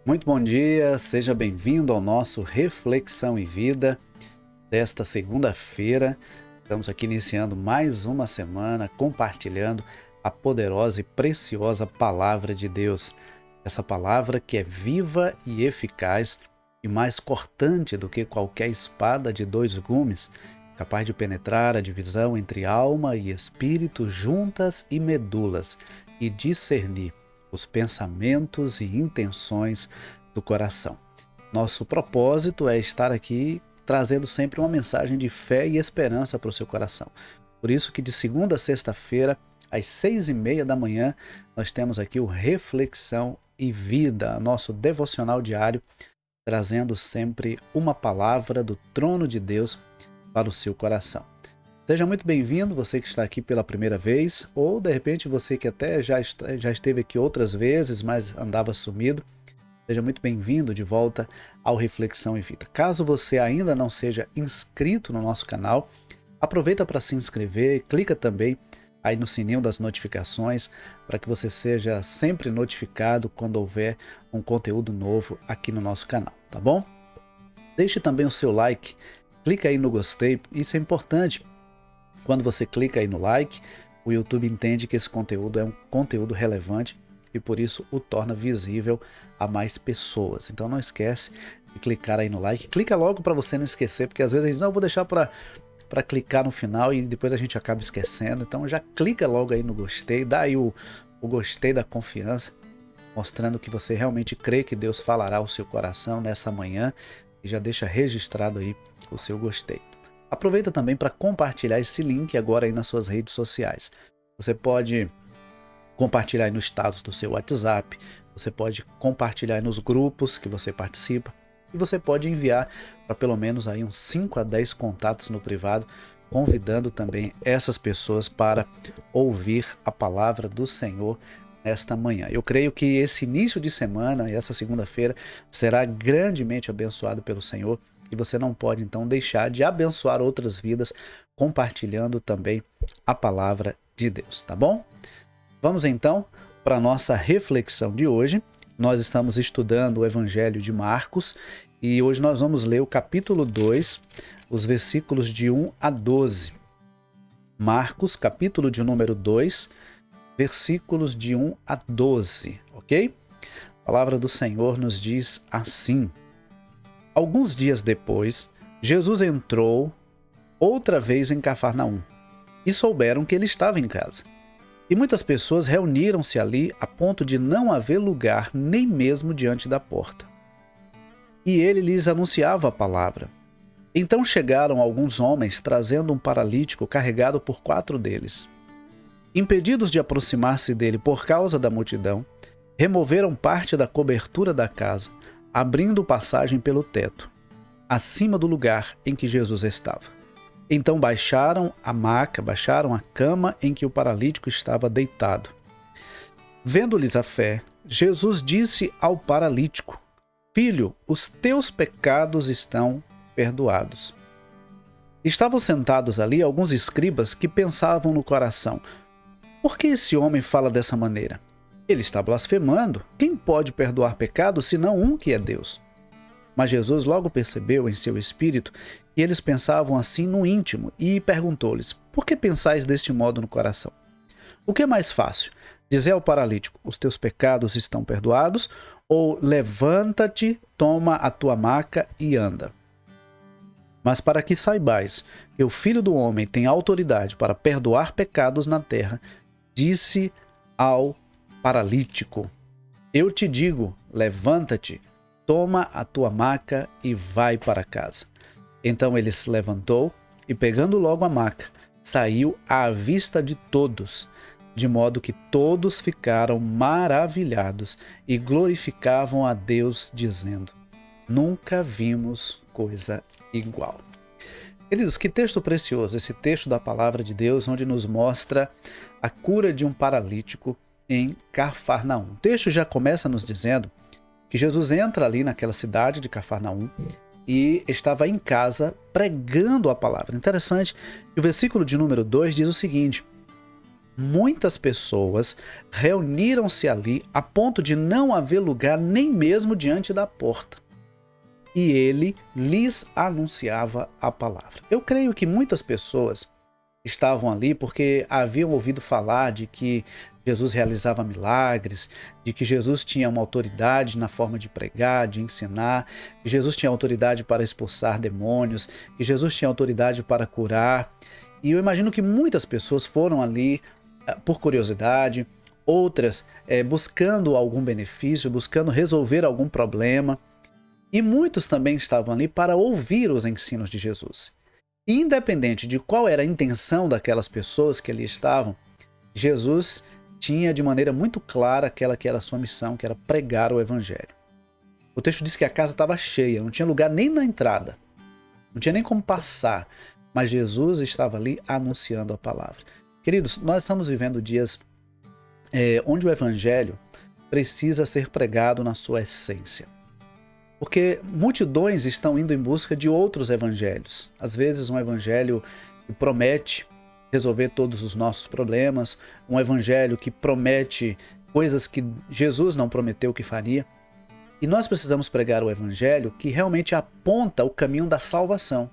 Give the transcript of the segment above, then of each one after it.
Muito bom dia, seja bem-vindo ao nosso Reflexão e Vida desta segunda-feira. Estamos aqui iniciando mais uma semana compartilhando a poderosa e preciosa Palavra de Deus. Essa palavra que é viva e eficaz e mais cortante do que qualquer espada de dois gumes, capaz de penetrar a divisão entre alma e espírito, juntas e medulas, e discernir os pensamentos e intenções do coração. Nosso propósito é estar aqui trazendo sempre uma mensagem de fé e esperança para o seu coração. Por isso que de segunda a sexta-feira, às 6h30 da manhã, nós temos aqui o Reflexão e Vida, nosso devocional diário, trazendo sempre uma palavra do trono de Deus para o seu coração. Seja muito bem-vindo, você que está aqui pela primeira vez, ou de repente você que até já esteve aqui outras vezes, mas andava sumido. Seja muito bem-vindo de volta ao Reflexão e Vida. Caso você ainda não seja inscrito no nosso canal, aproveita para se inscrever, clica também aí no sininho das notificações para que você seja sempre notificado quando houver um conteúdo novo aqui no nosso canal, tá bom? Deixe também o seu like, clica aí no gostei, isso é importante. Quando você clica aí no like, o YouTube entende que esse conteúdo é um conteúdo relevante e por isso o torna visível a mais pessoas. Então não esquece de clicar aí no like. Clica logo para você não esquecer, porque às vezes a gente não vou deixar para clicar no final e depois a gente acaba esquecendo. Então já clica logo aí no gostei, dá aí o gostei da confiança, mostrando que você realmente crê que Deus falará ao seu coração nesta manhã e já deixa registrado aí o seu gostei. Aproveita também para compartilhar esse link agora aí nas suas redes sociais. Você pode compartilhar aí no status do seu WhatsApp, você pode compartilhar aí nos grupos que você participa e você pode enviar para pelo menos aí uns 5 a 10 contatos no privado, convidando também essas pessoas para ouvir a palavra do Senhor nesta manhã. Eu creio que esse início de semana, essa segunda-feira, será grandemente abençoado pelo Senhor. E você não pode, então, deixar de abençoar outras vidas compartilhando também a palavra de Deus, tá bom? Vamos, então, para a nossa reflexão de hoje. Nós estamos estudando o Evangelho de Marcos e hoje nós vamos ler o capítulo 2, os versículos de 1 a 12. Marcos, capítulo de número 2, versículos de 1 a 12, ok? A palavra do Senhor nos diz assim: Alguns dias depois, Jesus entrou outra vez em Cafarnaum e souberam que ele estava em casa. E muitas pessoas reuniram-se ali a ponto de não haver lugar nem mesmo diante da porta. E ele lhes anunciava a palavra. Então chegaram alguns homens trazendo um paralítico carregado por 4 deles. Impedidos de aproximar-se dele por causa da multidão, removeram parte da cobertura da casa, abrindo passagem pelo teto, acima do lugar em que Jesus estava. Então baixaram a cama em que o paralítico estava deitado. Vendo-lhes a fé, Jesus disse ao paralítico: Filho, os teus pecados estão perdoados. Estavam sentados ali alguns escribas que pensavam no coração: Por que esse homem fala dessa maneira? Ele está blasfemando. Quem pode perdoar pecados senão um que é Deus? Mas Jesus logo percebeu em seu espírito que eles pensavam assim no íntimo e perguntou-lhes: Por que pensais deste modo no coração? O que é mais fácil? Dizer ao paralítico: Os teus pecados estão perdoados? Ou levanta-te, toma a tua maca e anda? Mas para que saibais que o Filho do Homem tem autoridade para perdoar pecados na terra, disse ao paralítico: Eu te digo, levanta-te, toma a tua maca e vai para casa. Então ele se levantou e, pegando logo a maca, saiu à vista de todos, de modo que todos ficaram maravilhados e glorificavam a Deus, dizendo: Nunca vimos coisa igual. Queridos, que texto precioso, esse texto da palavra de Deus, onde nos mostra a cura de um paralítico em Cafarnaum. O texto já começa nos dizendo que Jesus entra ali naquela cidade de Cafarnaum e estava em casa pregando a palavra. Interessante que o versículo de número 2 diz o seguinte: muitas pessoas reuniram-se ali a ponto de não haver lugar nem mesmo diante da porta. E ele lhes anunciava a palavra. Eu creio que muitas pessoas estavam ali porque haviam ouvido falar de que Jesus realizava milagres, de que Jesus tinha uma autoridade na forma de pregar, de ensinar, que Jesus tinha autoridade para expulsar demônios, que Jesus tinha autoridade para curar. E eu imagino que muitas pessoas foram ali por curiosidade, outras buscando algum benefício, buscando resolver algum problema. E muitos também estavam ali para ouvir os ensinos de Jesus. E independente de qual era a intenção daquelas pessoas que ali estavam, Jesus tinha de maneira muito clara aquela que era a sua missão, que era pregar o evangelho. O texto diz que a casa estava cheia, não tinha lugar nem na entrada, não tinha nem como passar, mas Jesus estava ali anunciando a palavra. Queridos, nós estamos vivendo dias onde o evangelho precisa ser pregado na sua essência. Porque multidões estão indo em busca de outros evangelhos. Às vezes um evangelho que promete resolver todos os nossos problemas, um evangelho que promete coisas que Jesus não prometeu que faria. E nós precisamos pregar o evangelho que realmente aponta o caminho da salvação.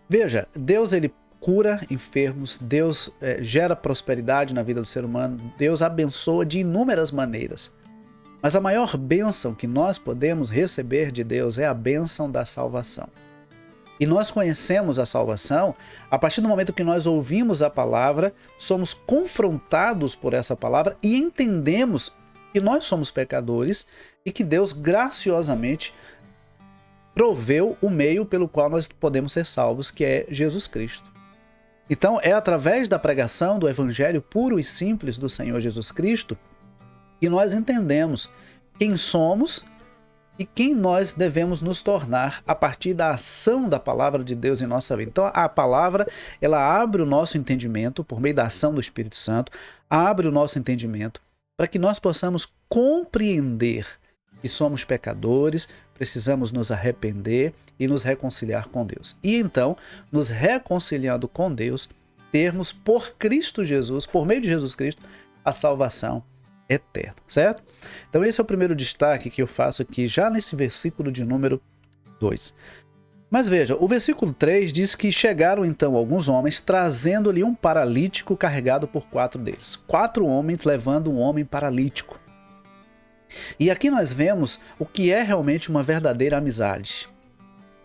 Veja, Deus ele cura enfermos, Deus gera prosperidade na vida do ser humano, Deus abençoa de inúmeras maneiras. Mas a maior bênção que nós podemos receber de Deus é a bênção da salvação. E nós conhecemos a salvação a partir do momento que nós ouvimos a palavra, somos confrontados por essa palavra e entendemos que nós somos pecadores e que Deus graciosamente proveu o meio pelo qual nós podemos ser salvos, que é Jesus Cristo. Então é através da pregação do evangelho puro e simples do Senhor Jesus Cristo que nós entendemos quem somos e quem nós devemos nos tornar a partir da ação da palavra de Deus em nossa vida. Então a palavra, ela abre o nosso entendimento por meio da ação do Espírito Santo, abre o nosso entendimento para que nós possamos compreender que somos pecadores, precisamos nos arrepender e nos reconciliar com Deus. E então, nos reconciliando com Deus, termos por Cristo Jesus, por meio de Jesus Cristo, a salvação eterno, certo? Então esse é o primeiro destaque que eu faço aqui já nesse versículo de número 2. Mas veja, o versículo 3 diz que chegaram então alguns homens trazendo-lhe um paralítico carregado por 4 deles. 4 homens levando um homem paralítico. E aqui nós vemos o que é realmente uma verdadeira amizade.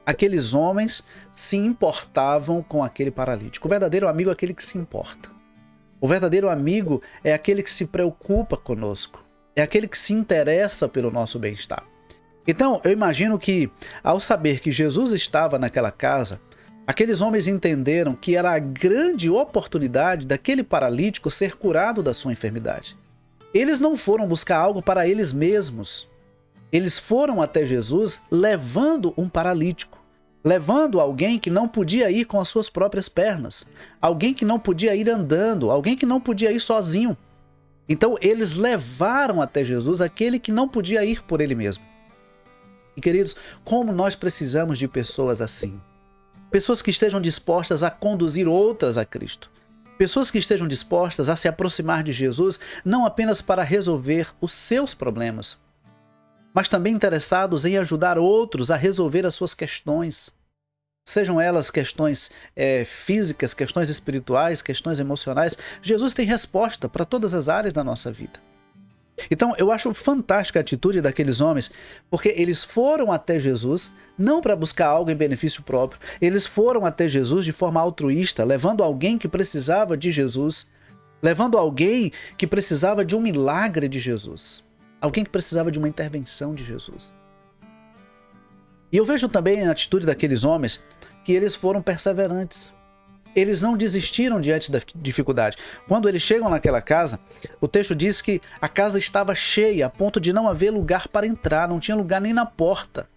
Aqueles homens se importavam com aquele paralítico. O verdadeiro amigo é aquele que se importa. O verdadeiro amigo é aquele que se preocupa conosco, é aquele que se interessa pelo nosso bem-estar. Então, eu imagino que, ao saber que Jesus estava naquela casa, aqueles homens entenderam que era a grande oportunidade daquele paralítico ser curado da sua enfermidade. Eles não foram buscar algo para eles mesmos. Eles foram até Jesus levando um paralítico. Levando alguém que não podia ir com as suas próprias pernas, alguém que não podia ir andando, alguém que não podia ir sozinho. Então eles levaram até Jesus aquele que não podia ir por ele mesmo. E queridos, como nós precisamos de pessoas assim? Pessoas que estejam dispostas a conduzir outras a Cristo. Pessoas que estejam dispostas a se aproximar de Jesus, não apenas para resolver os seus problemas, mas também interessados em ajudar outros a resolver as suas questões. Sejam elas questões físicas, questões espirituais, questões emocionais. Jesus tem resposta para todas as áreas da nossa vida. Então, eu acho fantástica a atitude daqueles homens, porque eles foram até Jesus, não para buscar algo em benefício próprio. Eles foram até Jesus de forma altruísta, levando alguém que precisava de Jesus, levando alguém que precisava de um milagre de Jesus. Alguém que precisava de uma intervenção de Jesus. E eu vejo também a atitude daqueles homens que eles foram perseverantes. Eles não desistiram diante da dificuldade. Quando eles chegam naquela casa, o texto diz que a casa estava cheia a ponto de não haver lugar para entrar, não tinha lugar nem na porta.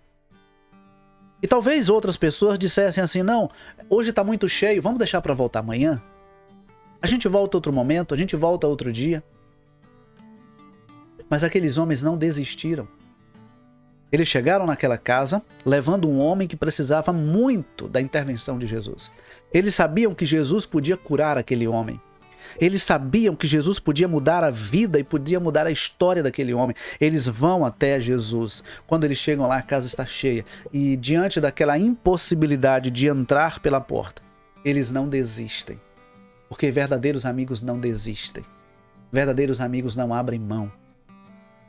E talvez outras pessoas dissessem assim, não, hoje está muito cheio, vamos deixar para voltar amanhã? A gente volta outro momento, a gente volta outro dia. Mas aqueles homens não desistiram. Eles chegaram naquela casa levando um homem que precisava muito da intervenção de Jesus. Eles sabiam que Jesus podia curar aquele homem. Eles sabiam que Jesus podia mudar a vida e podia mudar a história daquele homem. Eles vão até Jesus. Quando eles chegam lá, a casa está cheia. E diante daquela impossibilidade de entrar pela porta, eles não desistem. Porque verdadeiros amigos não desistem. Verdadeiros amigos não abrem mão.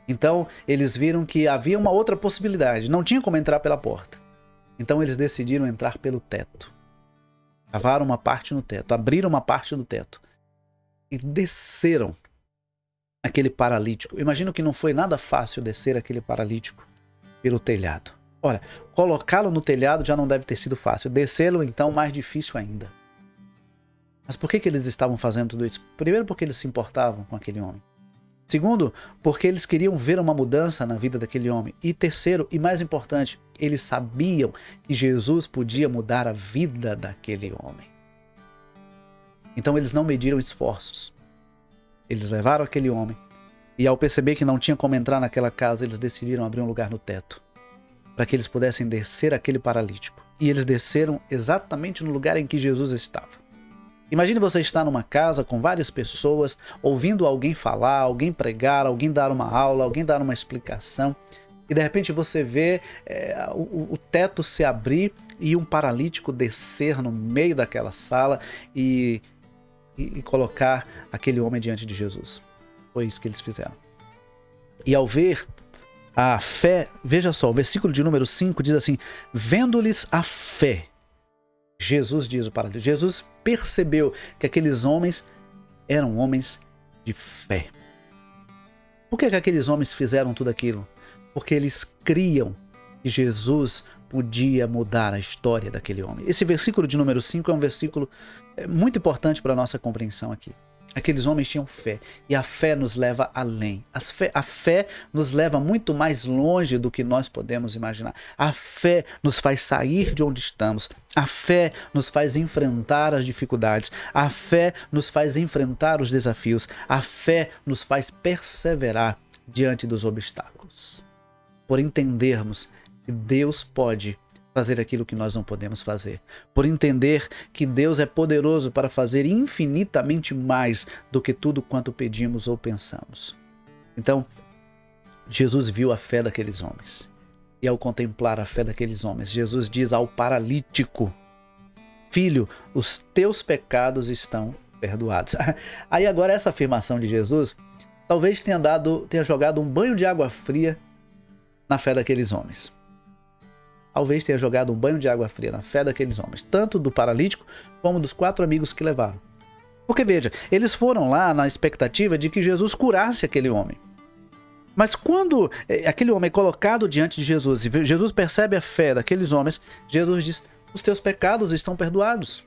Então, eles viram que havia uma outra possibilidade. Não tinha como entrar pela porta. Então, eles decidiram entrar pelo teto. Cavaram uma parte no teto, abriram uma parte do teto e desceram aquele paralítico. Imagino que não foi nada fácil descer aquele paralítico pelo telhado. Olha, colocá-lo no telhado já não deve ter sido fácil. Descê-lo, então, mais difícil ainda. Mas por que eles estavam fazendo tudo isso? Primeiro, porque eles se importavam com aquele homem. Segundo, porque eles queriam ver uma mudança na vida daquele homem. E terceiro, e mais importante, eles sabiam que Jesus podia mudar a vida daquele homem. Então eles não mediram esforços. Eles levaram aquele homem e ao perceber que não tinha como entrar naquela casa, eles decidiram abrir um lugar no teto para que eles pudessem descer aquele paralítico. E eles desceram exatamente no lugar em que Jesus estava. Imagine você estar numa casa com várias pessoas, ouvindo alguém falar, alguém pregar, alguém dar uma aula, alguém dar uma explicação, e de repente você vê o teto se abrir e um paralítico descer no meio daquela sala e colocar aquele homem diante de Jesus. Foi isso que eles fizeram. E ao ver a fé, veja só, o versículo de número 5 diz assim: vendo-lhes a fé, Jesus diz o paralítico. Jesus percebeu que aqueles homens eram homens de fé. Por que aqueles homens fizeram tudo aquilo? Porque eles criam que Jesus podia mudar a história daquele homem. Esse versículo de número 5 é um versículo muito importante para a nossa compreensão aqui. Aqueles homens tinham fé, e a fé nos leva além. A fé nos leva muito mais longe do que nós podemos imaginar. A fé nos faz sair de onde estamos. A fé nos faz enfrentar as dificuldades. A fé nos faz enfrentar os desafios. A fé nos faz perseverar diante dos obstáculos. Por entendermos que Deus pode fazer aquilo que nós não podemos fazer. Por entender que Deus é poderoso para fazer infinitamente mais do que tudo quanto pedimos ou pensamos. Então, Jesus viu a fé daqueles homens. E ao contemplar a fé daqueles homens, Jesus diz ao paralítico: filho, os teus pecados estão perdoados. Aí agora essa afirmação de Jesus talvez tenha jogado um banho de água fria na fé daqueles homens. Talvez tenha jogado um banho de água fria na fé daqueles homens, tanto do paralítico como dos 4 amigos que levaram. Porque veja, eles foram lá na expectativa de que Jesus curasse aquele homem. Mas quando aquele homem é colocado diante de Jesus e Jesus percebe a fé daqueles homens, Jesus diz: os teus pecados estão perdoados.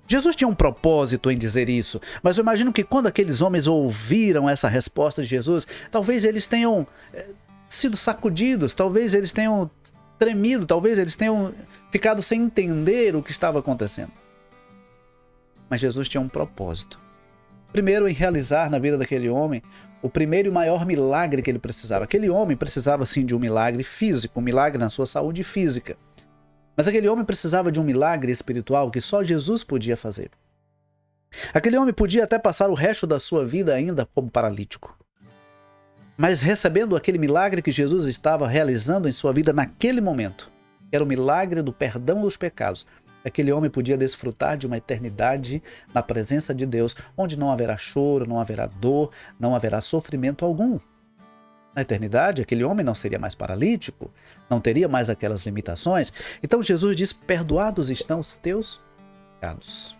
Jesus tinha um propósito em dizer isso, mas eu imagino que quando aqueles homens ouviram essa resposta de Jesus, talvez eles tenham sido sacudidos, talvez eles tenham tremido, talvez eles tenham ficado sem entender o que estava acontecendo. Mas Jesus tinha um propósito. Primeiro, em realizar na vida daquele homem o primeiro e maior milagre que ele precisava. Aquele homem precisava sim de um milagre físico, um milagre na sua saúde física. Mas aquele homem precisava de um milagre espiritual que só Jesus podia fazer. Aquele homem podia até passar o resto da sua vida ainda como paralítico. Mas recebendo aquele milagre que Jesus estava realizando em sua vida naquele momento, era o milagre do perdão dos pecados, aquele homem podia desfrutar de uma eternidade na presença de Deus, onde não haverá choro, não haverá dor, não haverá sofrimento algum. Na eternidade, aquele homem não seria mais paralítico, não teria mais aquelas limitações. Então Jesus diz: perdoados estão os teus pecados.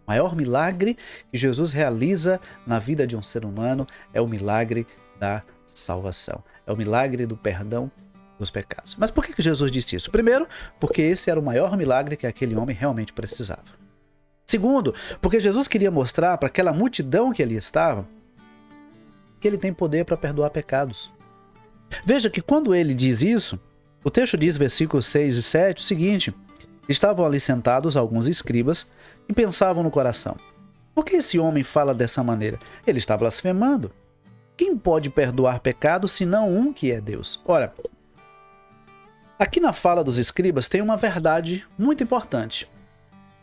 O maior milagre que Jesus realiza na vida de um ser humano é o milagre da salvação. É o milagre do perdão dos pecados. Mas por que Jesus disse isso? Primeiro, porque esse era o maior milagre que aquele homem realmente precisava. Segundo, porque Jesus queria mostrar para aquela multidão que ali estava que ele tem poder para perdoar pecados. Veja que quando ele diz isso, o texto diz, versículos 6 e 7, o seguinte: estavam ali sentados alguns escribas e pensavam no coração: por que esse homem fala dessa maneira? Ele está blasfemando. Quem pode perdoar pecados senão um que é Deus? Ora, aqui na fala dos escribas tem uma verdade muito importante.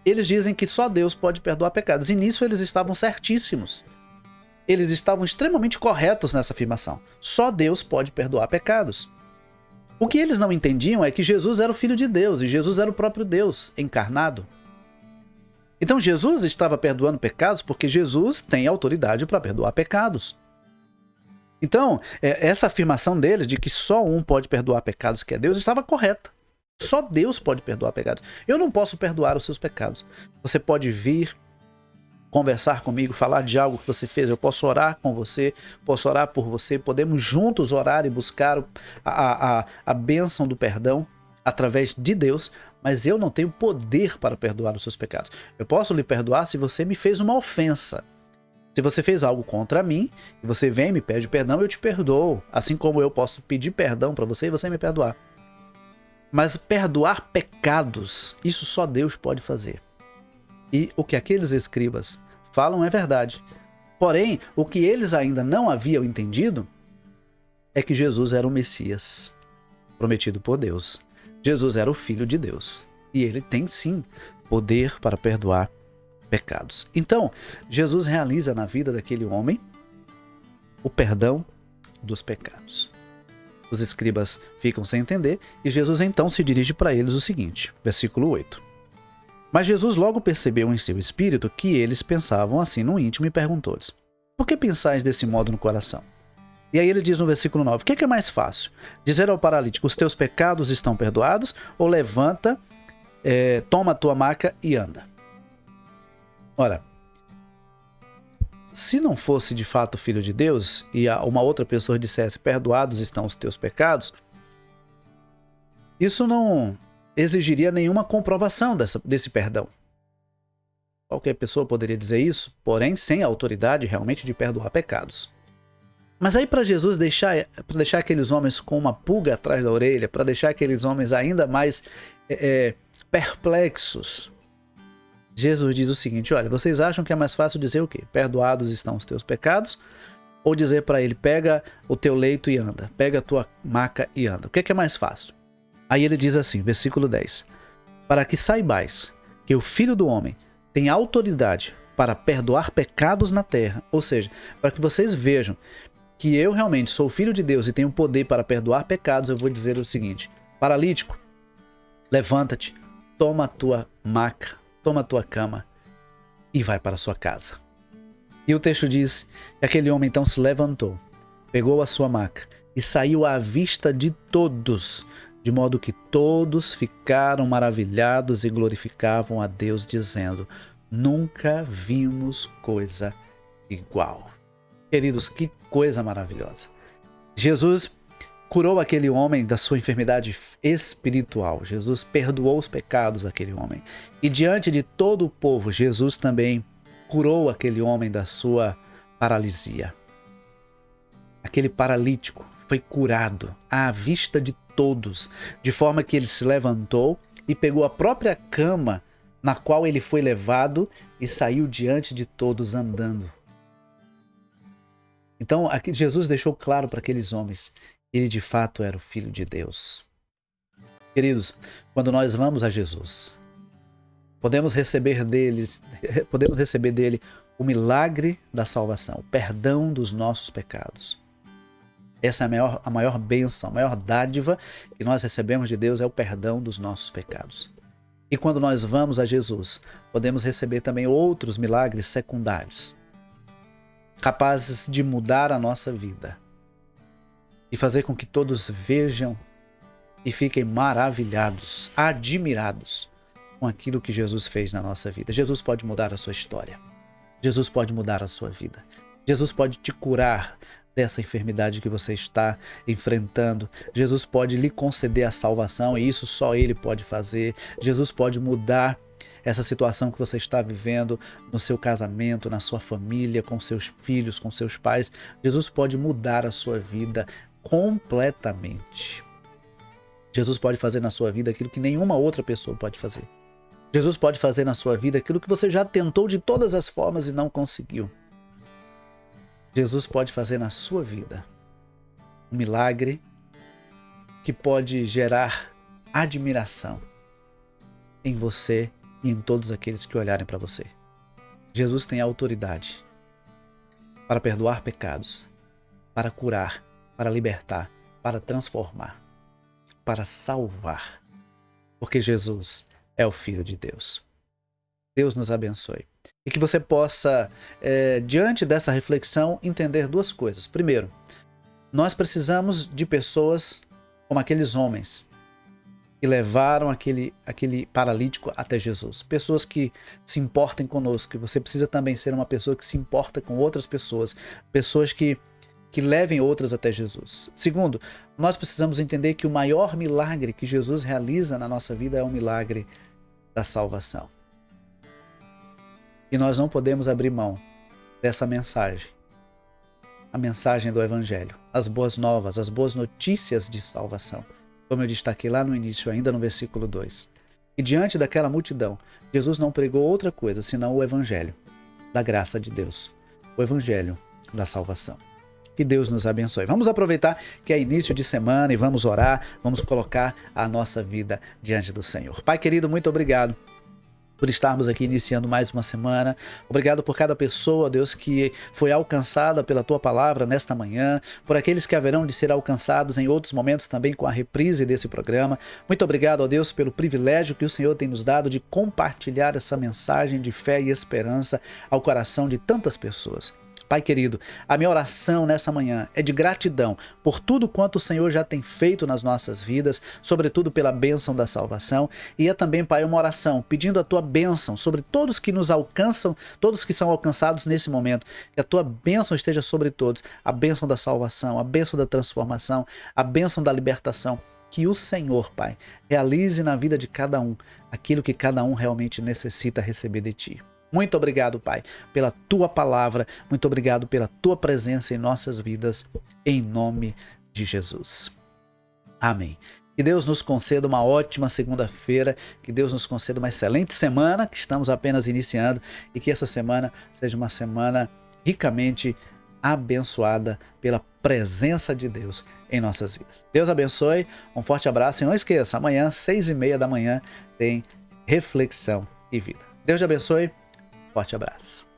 Eles dizem que só Deus pode perdoar pecados. E nisso eles estavam certíssimos. Eles estavam extremamente corretos nessa afirmação. Só Deus pode perdoar pecados. O que eles não entendiam é que Jesus era o Filho de Deus e Jesus era o próprio Deus encarnado. Então Jesus estava perdoando pecados porque Jesus tem autoridade para perdoar pecados. Então, essa afirmação deles de que só um pode perdoar pecados, que é Deus, estava correta. Só Deus pode perdoar pecados. Eu não posso perdoar os seus pecados. Você pode vir, conversar comigo, falar de algo que você fez. Eu posso orar com você, posso orar por você. Podemos juntos orar e buscar a bênção do perdão através de Deus. Mas eu não tenho poder para perdoar os seus pecados. Eu posso lhe perdoar se você me fez uma ofensa. Se você fez algo contra mim, e você vem e me pede perdão, eu te perdoo. Assim como eu posso pedir perdão para você e você me perdoar. Mas perdoar pecados, isso só Deus pode fazer. E o que aqueles escribas falam é verdade. Porém, o que eles ainda não haviam entendido é que Jesus era o Messias, prometido por Deus. Jesus era o Filho de Deus. E ele tem sim poder para perdoar pecados. Então, Jesus realiza na vida daquele homem o perdão dos pecados. Os escribas ficam sem entender e Jesus então se dirige para eles o seguinte, versículo 8. Mas Jesus logo percebeu em seu espírito que eles pensavam assim no íntimo e perguntou-lhes: por que pensais desse modo no coração? E aí ele diz no versículo 9, o que é mais fácil? Dizer ao paralítico, os teus pecados estão perdoados, ou levanta, toma a tua maca e anda? Ora, se não fosse de fato filho de Deus e uma outra pessoa dissesse perdoados estão os teus pecados, isso não exigiria nenhuma comprovação desse perdão. Qualquer pessoa poderia dizer isso, porém sem a autoridade realmente de perdoar pecados. Mas aí para Jesus deixar aqueles homens com uma pulga atrás da orelha, para deixar aqueles homens ainda mais perplexos, Jesus diz o seguinte, olha, vocês acham que é mais fácil dizer o quê? Perdoados estão os teus pecados? Ou dizer para ele, pega o teu leito e anda, pega a tua maca e anda. O que é mais fácil? Aí ele diz assim, versículo 10, para que saibais que o Filho do Homem tem autoridade para perdoar pecados na terra, ou seja, para que vocês vejam que eu realmente sou filho de Deus e tenho poder para perdoar pecados, eu vou dizer o seguinte, paralítico, levanta-te, toma a tua maca, toma a tua cama e vai para a sua casa. E o texto diz que aquele homem então se levantou, pegou a sua maca e saiu à vista de todos, de modo que todos ficaram maravilhados e glorificavam a Deus, dizendo, nunca vimos coisa igual. Queridos, que coisa maravilhosa. Jesus curou aquele homem da sua enfermidade espiritual. Jesus perdoou os pecados daquele homem. E diante de todo o povo, Jesus também curou aquele homem da sua paralisia. Aquele paralítico foi curado à vista de todos, de forma que ele se levantou e pegou a própria cama na qual ele foi levado e saiu diante de todos andando. Então, aqui Jesus deixou claro para aqueles homens, ele de fato era o Filho de Deus. Queridos, quando nós vamos a Jesus, podemos receber dele o milagre da salvação, o perdão dos nossos pecados. Essa é a maior bênção, a maior dádiva que nós recebemos de Deus é o perdão dos nossos pecados. E quando nós vamos a Jesus, podemos receber também outros milagres secundários, capazes de mudar a nossa vida e fazer com que todos vejam e fiquem maravilhados, admirados com aquilo que Jesus fez na nossa vida. Jesus pode mudar a sua história. Jesus pode mudar a sua vida. Jesus pode te curar dessa enfermidade que você está enfrentando. Jesus pode lhe conceder a salvação e isso só Ele pode fazer. Jesus pode mudar essa situação que você está vivendo no seu casamento, na sua família, com seus filhos, com seus pais. Jesus pode mudar a sua vida completamente. Jesus pode fazer na sua vida aquilo que nenhuma outra pessoa pode fazer. Jesus pode fazer na sua vida aquilo que você já tentou de todas as formas e não conseguiu. Jesus pode fazer na sua vida um milagre que pode gerar admiração em você e em todos aqueles que olharem para você. Jesus tem autoridade para perdoar pecados, para curar, para libertar, para transformar, para salvar, porque Jesus é o Filho de Deus. Deus nos abençoe. E que você possa, diante dessa reflexão, entender duas coisas. Primeiro, nós precisamos de pessoas como aqueles homens que levaram aquele paralítico até Jesus. Pessoas que se importem conosco. Você precisa também ser uma pessoa que se importa com outras pessoas. Pessoas que levem outras até Jesus. Segundo, nós precisamos entender que o maior milagre que Jesus realiza na nossa vida é o milagre da salvação. E nós não podemos abrir mão dessa mensagem. A mensagem do Evangelho, as boas novas, as boas notícias de salvação. Como eu destaquei lá no início, ainda no versículo 2. E diante daquela multidão, Jesus não pregou outra coisa, senão o Evangelho da graça de Deus. O Evangelho da salvação. Que Deus nos abençoe. Vamos aproveitar que é início de semana e vamos orar, vamos colocar a nossa vida diante do Senhor. Pai querido, muito obrigado por estarmos aqui iniciando mais uma semana. Obrigado por cada pessoa, Deus, que foi alcançada pela Tua palavra nesta manhã, por aqueles que haverão de ser alcançados em outros momentos também com a reprise desse programa. Muito obrigado, ó Deus, pelo privilégio que o Senhor tem nos dado de compartilhar essa mensagem de fé e esperança ao coração de tantas pessoas. Pai querido, a minha oração nessa manhã é de gratidão por tudo quanto o Senhor já tem feito nas nossas vidas, sobretudo pela bênção da salvação, e é também, Pai, uma oração pedindo a Tua bênção sobre todos que nos alcançam, todos que são alcançados nesse momento, que a Tua bênção esteja sobre todos, a bênção da salvação, a bênção da transformação, a bênção da libertação, que o Senhor, Pai, realize na vida de cada um aquilo que cada um realmente necessita receber de Ti. Muito obrigado, Pai, pela Tua palavra. Muito obrigado pela Tua presença em nossas vidas, em nome de Jesus. Amém. Que Deus nos conceda uma ótima segunda-feira, que Deus nos conceda uma excelente semana, que estamos apenas iniciando, e que essa semana seja uma semana ricamente abençoada pela presença de Deus em nossas vidas. Deus abençoe, um forte abraço e não esqueça, amanhã, 6h30 da manhã, tem Reflexão e Vida. Deus te abençoe. Forte abraço.